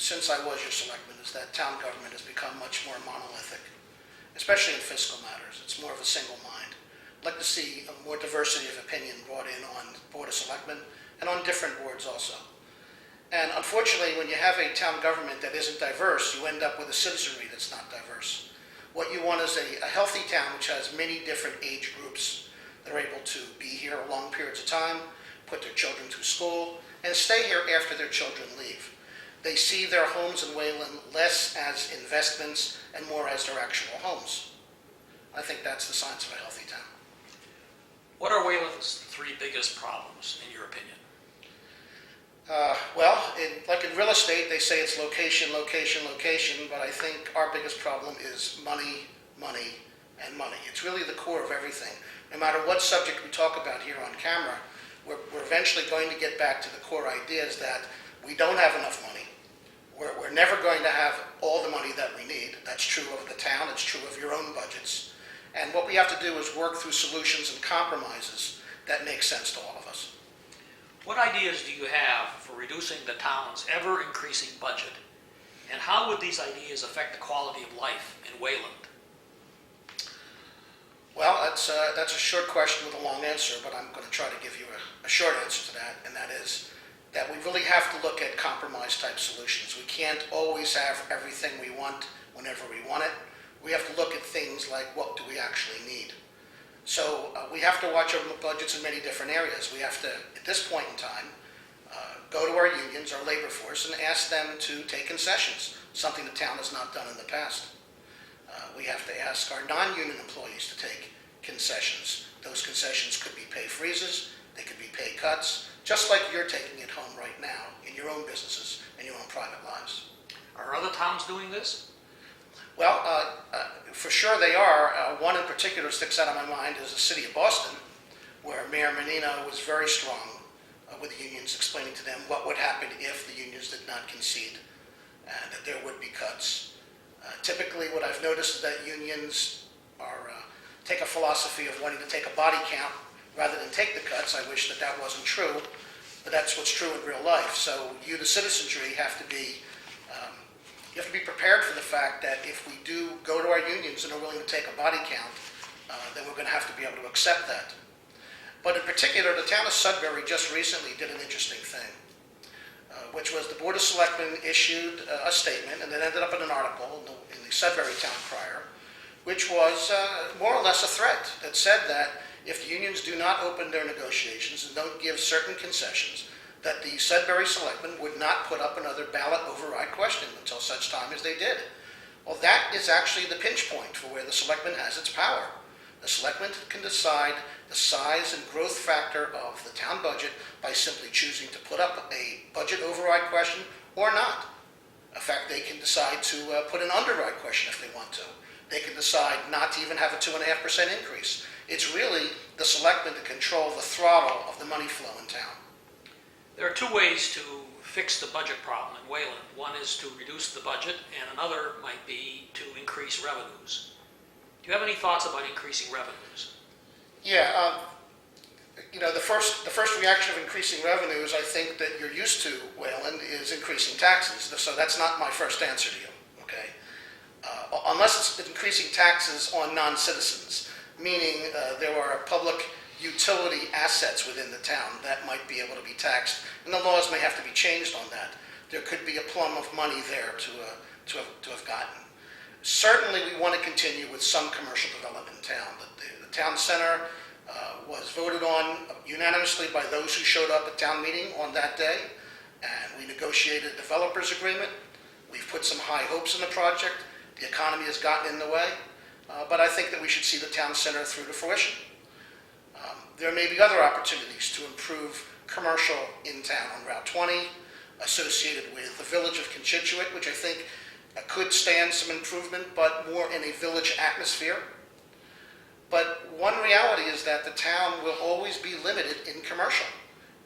since I was your selectman is that town government has become much more monolithic, especially in fiscal matters. It's more of a single mind. I'd like to see a more diversity of opinion brought in on Board of Selectmen and on different boards also. And unfortunately, when you have a town government that isn't diverse, you end up with a citizenry that's not diverse. What you want is a healthy town which has many different age groups that are able to be here long periods of time, put their children through school, and stay here after their children leave. They see their homes in Wayland less as investments and more as their actual homes. I think that's the signs of a healthy town. What are Wayland's three biggest problems, in your opinion? Like in real estate, they say it's location, location, location, but I think our biggest problem is money, money, and money. It's really the core of everything. No matter what subject we talk about here on camera, we're eventually going to get back to the core ideas that we don't have enough money. We're never going to have all the money that we need. That's true of the town. It's true of your own budgets. And what we have to do is work through solutions and compromises that make sense to all of us. What ideas do you have for reducing the town's ever-increasing budget? And how would these ideas affect the quality of life in Wayland? Well, that's a short question with a long answer, but I'm going to try to give you a short answer to that, and that is that we really have to look at compromise-type solutions. We can't always have everything we want whenever we want it. We have to look at things like, what do we actually need? So we have to watch our budgets in many different areas. We have to, at this point in time, go to our unions, our labor force, and ask them to take concessions, something the town has not done in the past. We have to ask our non-union employees to take concessions. Those concessions could be pay freezes, they could be pay cuts, just like you're taking it home right now in your own businesses and your own private lives. Are other towns doing this? Well, for sure they are. One in particular sticks out of my mind is the city of Boston, where Mayor Menino was very strong with the unions, explaining to them what would happen if the unions did not concede, and that there would be cuts. Typically, what I've noticed is that unions take a philosophy of wanting to take a body count rather than take the cuts. I wish that wasn't true, but that's what's true in real life. So you, the citizenry, have to be prepared for the fact that if we do go to our unions and are willing to take a body count, then we're going to have to be able to accept that. But in particular, the town of Sudbury just recently did an interesting thing, which was the Board of Selectmen issued a statement, and it ended up in an article in the Sudbury Town Crier, which was more or less a threat that said that if the unions do not open their negotiations and don't give certain concessions, that the Sudbury Selectmen would not put up another ballot override question until such time as they did. Well, that is actually the pinch point for where the Selectmen has its power. The Selectmen can decide the size and growth factor of the town budget by simply choosing to put up a budget override question or not. In fact, they can decide to put an underride question if they want to. They can decide not to even have a 2.5% increase. It's really the Selectmen to control the throttle of the money flow in town. There are two ways to fix the budget problem in Wayland. One is to reduce the budget, and another might be to increase revenues. Do you have any thoughts about increasing revenues? Yeah, the first reaction of increasing revenues, I think that you're used to, Wayland, is increasing taxes. So that's not my first answer to you, okay? Unless it's increasing taxes on non-citizens, meaning there are public utility assets within the town that might be able to be taxed, and the laws may have to be changed on that. There could be a plum of money there to have gotten. Certainly, we want to continue with some commercial development in town. The town center was voted on unanimously by those who showed up at town meeting on that day, and we negotiated a developers agreement. We've put some high hopes in the project. The economy has gotten in the way, but I think that we should see the town center through to fruition. There may be other opportunities to improve commercial in town on Route 20, associated with the village of Constituent, which I think could stand some improvement, but more in a village atmosphere. But one reality is that the town will always be limited in commercial,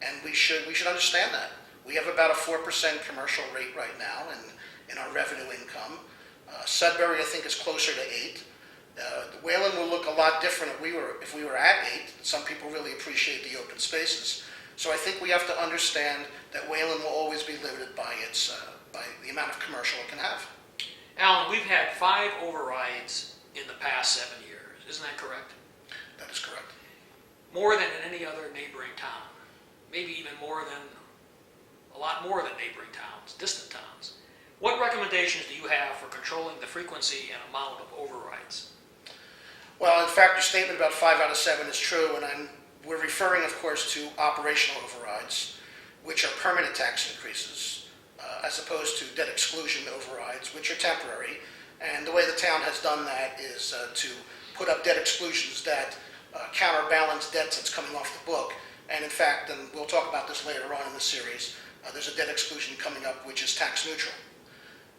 and we should understand that. We have about a 4% commercial rate right now in our revenue income. Sudbury, I think, is closer to 8%. Wayland will look a lot different if we were at 8%. Some people really appreciate the open spaces. So I think we have to understand that Wayland will always be limited by by the amount of commercial it can have. Alan, we've had 5 overrides in the past 7 years. Isn't that correct? That is correct. More than in any other neighboring town. Maybe even a lot more than neighboring towns, distant towns. What recommendations do you have for controlling the frequency and amount of overrides? Well, in fact, your statement about 5 out of 7 is true, and we're referring, of course, to operational overrides, which are permanent tax increases, as opposed to debt exclusion overrides, which are temporary. And the way the town has done that is to put up debt exclusions that counterbalance debts that's coming off the book. And in fact, and we'll talk about this later on in the series, there's a debt exclusion coming up which is tax neutral.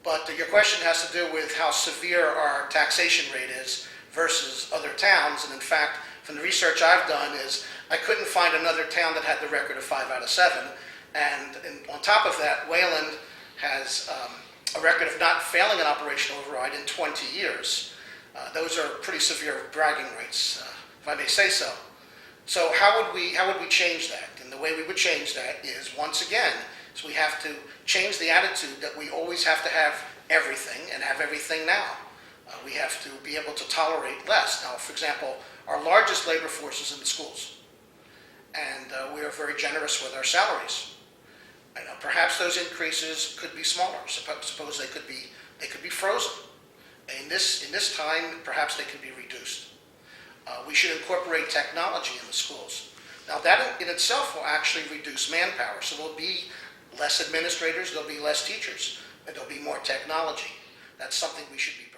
But your question has to do with how severe our taxation rate is versus other towns. And in fact, from the research I've done is I couldn't find another town that had the record of 5 out of 7. And on top of that, Wayland has a record of not failing an operational override in 20 years. Those are pretty severe bragging rights, if I may say so. So how would we change that? And the way we would change that is, once again, is we have to change the attitude that we always have to have everything and have everything now. We have to be able to tolerate less. Now, for example, our largest labor force is in the schools, and we are very generous with our salaries. Perhaps those increases could be smaller. Suppose they could be frozen. In this time, perhaps they could be reduced. We should incorporate technology in the schools. Now, that in itself will actually reduce manpower. So there'll be less administrators, there'll be less teachers, and there'll be more technology. That's something we should be